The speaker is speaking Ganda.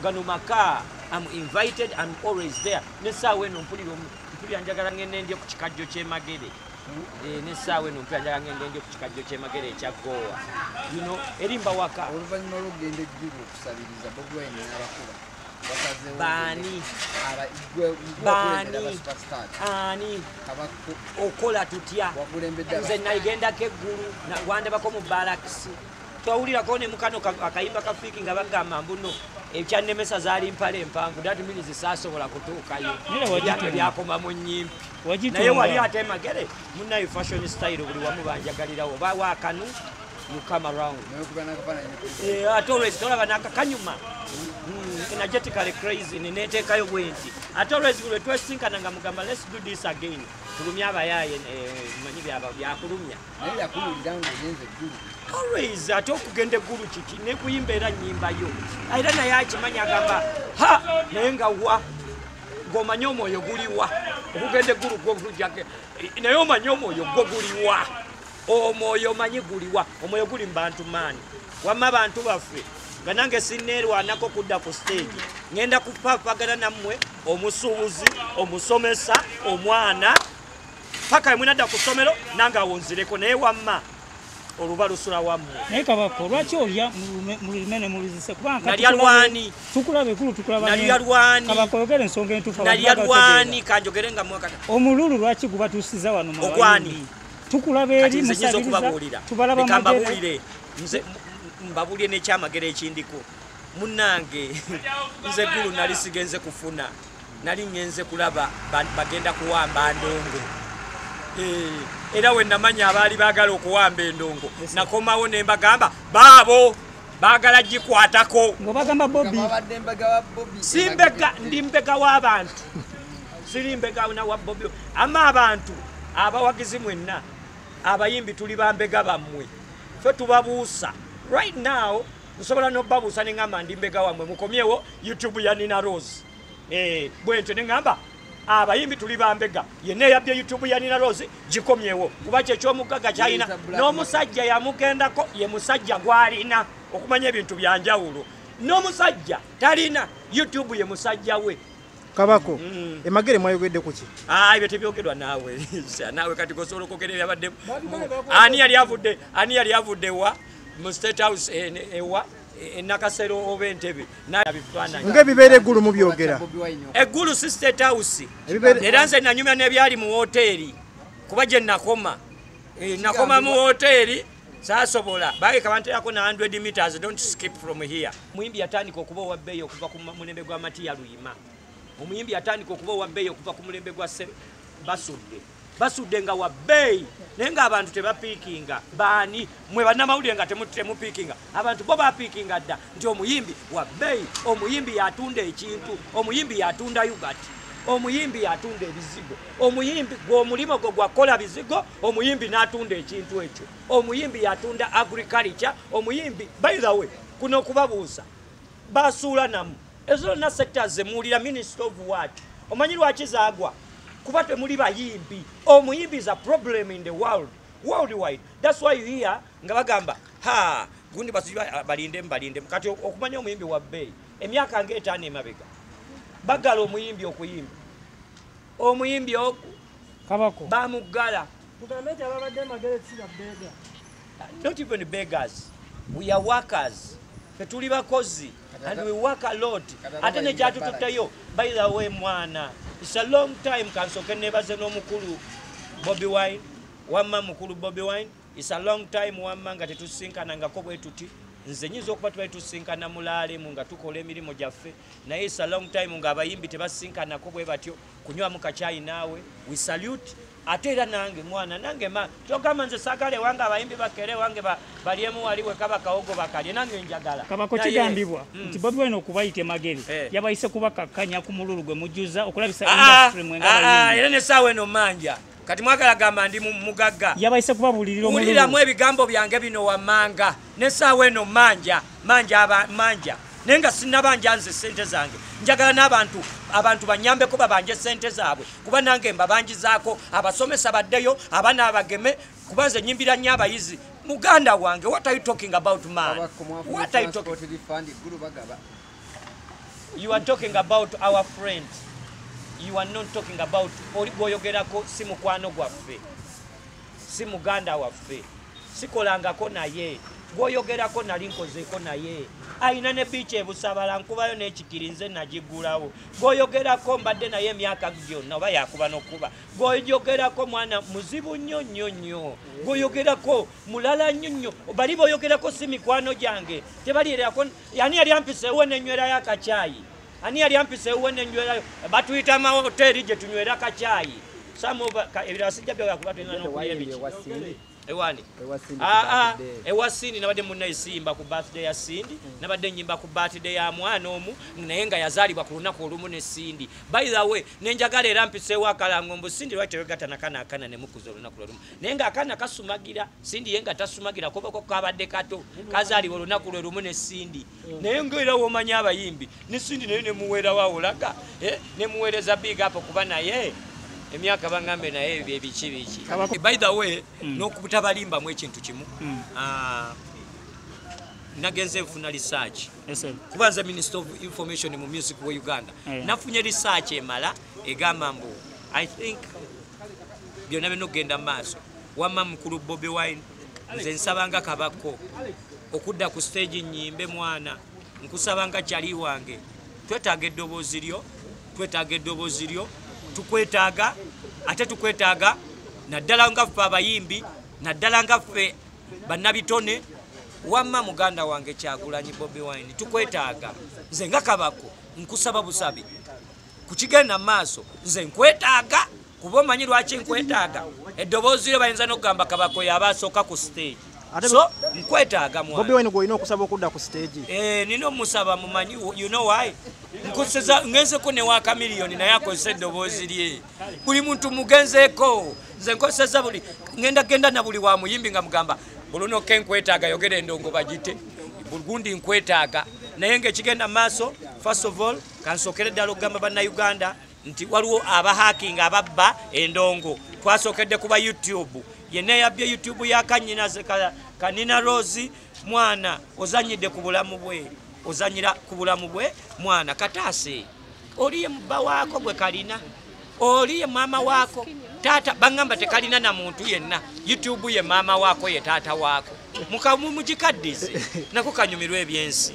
gano maka I'm invited, I'm always there. Nesawe no mpulira njagala ngende ndye ku kikajjo ky'Emagere. Nesawe no mpulira njagala ngende ndye ku kikajjo ky'Emagere ekya Goa. You know, erimba waka. Oluvannyuma lw'okugenda eggulu okusabiriza Bobi Wine n'abakuba. Bani ani okola tutya nze nayigendako eggulu wandabako mu balakisi twawulirako ne mukano akayimba kafiiki nga bagamba mbuno ekyannemesa zaali mpale empanvu that means saasobola kutuukayo ebyange byakoma mu nnyimpi naye wali ate Emagere munnayo fashion style buli wamu banjagalirawo bawakanu you come around ate always tolaba nakakanyuma energetically crazy neneteekayo bwenti ate always buli twesinkana nga mugamba let's do this again tulumya abayaaye manyi byakulumya always ate okugenda eggulu kiki nekuyimba era nnyimbayo era naye akimanyi agamba ha naye nga wa ng'omanyi omwoyo guliwa okugenda eggulu gwolujjake naye omanyi omwoyo gwo guliwa omwoyo manyi guliwa omwoyo guli mbantu maani wamma abantu baffe nga nange sinneerwanako kudda ku stage ngenda kupapagana nammwe omusuubuzi omusomesa omwana paka yemwe nadda ku ssomero nange awonzireko naye wamma oluba lusula wammwe naye Kabako lwaki olya mu lulime ne muluzise kubanga nalya lwani tukulaba ekkulu tukulaba nalya lwani Kabako yogera ensonga entuufu nalya lwani kanjogere nga mwakata omululu lwaki gubatuusiza wano mu ogwani tukulaba eri musabiriza tubalaba Magere nze mbabulye n'ekyamagero ekindiko munnange nze eggulu nali sigenze kufuna nali ngenze kulaba bagenda kuwamba ndongo era we namanya abaali baagala okuwamba endongo nakomawo ne mbagamba baabo baagala gikwatako ng'obagamba Bobi simbega ndi mbega w'abantu siri mbega wa Bobi ama abantu abawagizi mwenna abayimbi tuli bambega bammwe fe tubabuusa right now nsobola n'obabuusa ne ngamba ndi mbega wammwe mukomyewo YouTube ya Nina Rose bwentyo ne ngamba abayimbi tuli bambega yenna eyabye YouTube ya Nina Rose gikomyewo kuba kyekyomugagga kyalina n'omusajja yamugendako ye musajja gwalina okumanya ebintu byanjawulo n'omusajja talina YouTube ye musajja we Kabako Emagere mwayogedde ku ki ebyo tebyogerwa naawe kati gosobola okwogera ebyabadde ani yali avudde wa mu State House ewa nakasero oba entebe nabifaananyi ng'ebibeera eggulu mu byogera eggulu si State House era nze nanyumya n'ebyali mu woteeri kuba gye nakoma mu woteeri saasobola bageka banteerako na 100 meters don't skip from here muyimbi yatandika okuba owabbeeyi okuva ku mulembe gwa Matiya Luyima omuyimbi yatandika okuba owabbeeyi okuva ku mulembe gwa basudde nga wabbeeyi naye ng'abantu tebapiikinga baani mwe bannamawulire nga temupiikinga abantu bo bapiikinga dda nti omuyimbi wabbeeyi omuyimbi yatunda ekintu omuyimbi yatunda yugati omuyimbi yatunda ebizigo omuyimbi gw'omulimo gwo gwakola bizigo omuyimbi n'atunda ekintu ekyo omuyimbi yatunda agriculture omuyimbi by the way kuno okubabuuza basuula namu ezo zonna sectors zemuwulira minister of what omanyi lwaki zaagwa kuba temuli bayimbi omuyimbi is a problem in the worldwide that's why you hear nga bagamba ha gundi balinde kati okumanya omuyimbi wabbeeyi emyaka ng'etaano emabega bagala omuyimbi okuyimba omuyimbi oku Kabako bamuggala not even beggars we are workers tuli bakozi and we work a lot ate ne kyatututteyo by the way mwana it's a long time kansoke nebaze n'omukulu Bobi Wine wamma mukulu Bobi Wine it's a long time wamma nga tetusinkanangako bwe tuti nze nyiza okuba tubali tusinkana mulaalemu nga tukola emirimu gyaffe naye it's a long time nga abayimbi tebasinkanako bwe batyo kunywamu kacyayi naawe we salute ate era nange mwana nange togamba nze saagala ewange abayimbi bakere ewange balyemu waliwe kaba kawogo bakalye nange njagala Kabako kigambibwa nti Bobi Wine okubayita Emagere yabayise kubakakkanya ku mululu gwe mujjuza okulabisa industry mwenga era nesaawa eno manja kati mwagala gamba ndi mugagga yabayise kubabulirira omululu uliramu ebigambo byange bino wammanga nesaawa eno manja nenga sinabanja nze sente zange njagala n'abantu banyambeko babanje sente zaabwe kuba nange mbabanjizaako abasomesa baddeyo abaana abageme kuba nze nyimbira nnyo abayizi muganda wange what are you talking about man what are you talking You are talking about our friends. You are not talking about oli goyogerako si mukwano gwaffe. Si muganda waffe. Sikolangako naye. Goyogerako nali nkozeeko naye. Ayina ne biici ebusabala nkubayo n'ekikirinze nagigulawo. Goyogerako mbadde naye emyaka gyonna oba yakuba n'okuba. Goyogerako mwana muzibu nnyo. Goyogerako mulala nnyo. Bali boyogerako si mikwano gyange. Tebalirako yani yali ampiseewo n'enywerayo akacaayi. Ani yali ampiseewo n'enywerayo. Batuyita amahoteri gye tunywera akacaayi. Ebirasijja byakuba tulina n'okulya ebiki. Ewani ewasindi nabadde munna esimba ku birthday ya Sindi nabadde nyimba ku birthday ya mwana omu naye nga yazaalibwa ku lunaku olumu ne Sindi. By the way nenjagala era mpiseewo akalango mbu Sindi lwaki tewegattana kana ne mukuza olunaku olumu naye nga akaana kasumagira Sindi ye nga tasumagira kubako kabadde kato kazaalibwa olunaku lumu ne Sindi naye ng'era womanya abayimbi ne Sindi naye ne muweerawo awolaga ne muweereza big up kuba naye emyaka bangambe naye ebiki. By the way n'okubutabalimba mu ekintu kimu nagenze nfuna research kubanza Minister of Information mu music wa Uganda nafunye research emala egamba mbu I think byonna binogenda maaso wamma mukulu Bobi Wine nze nsabanga Kabako okudda ku stage nyimbe mwana nkusabanga kyali wange twetaaga eddoboozi lyo tukwetaaga ate tukwetaaga naddala nga ffe abayimbi naddala nga ffe bannabitone wamma muganda wange Kyagulanyi Bobi Wine tukwetaaga nze nga Kabako nkusaba busabi kukigenda maaso nze nkwetaaga kuba omanyi lwaki nkwetaaga eddoboozi lyo bayinza n'okugamba Kabako yaba asooka ku stage so nkwetaaga mwana Bobi Wine gwolina okusaba okudda ku stage nina omusaba mumanyi you know why nkoseza ngenzeko ne wa kamiliyoni naye akozesa eddoboozi lye buli muntu mugenzeeko nze nkoseza buli genda na buli wa muyimbi nga mugamba bulunoke nkwetaaga yogera endongo bagite bulgundi nkwetaaga naye ng'ekigenda maaso first of all kansookere ddala okugamba bannayuganda nti waliwo abahaking ababba endongo twasookedde kuba YouTube yenna yabbye YouTube ya Kanina Rose mwana ozanyidde ku bulamu bwe ozanyira ku bulamu bwe mwana kataase oliye mubba waako gwe kalina oliye mama waako tata bangamba tekalina na muntu yenna YouTube ye mama waako ye tata waako mukaddize nako kanyumirwa ebyensi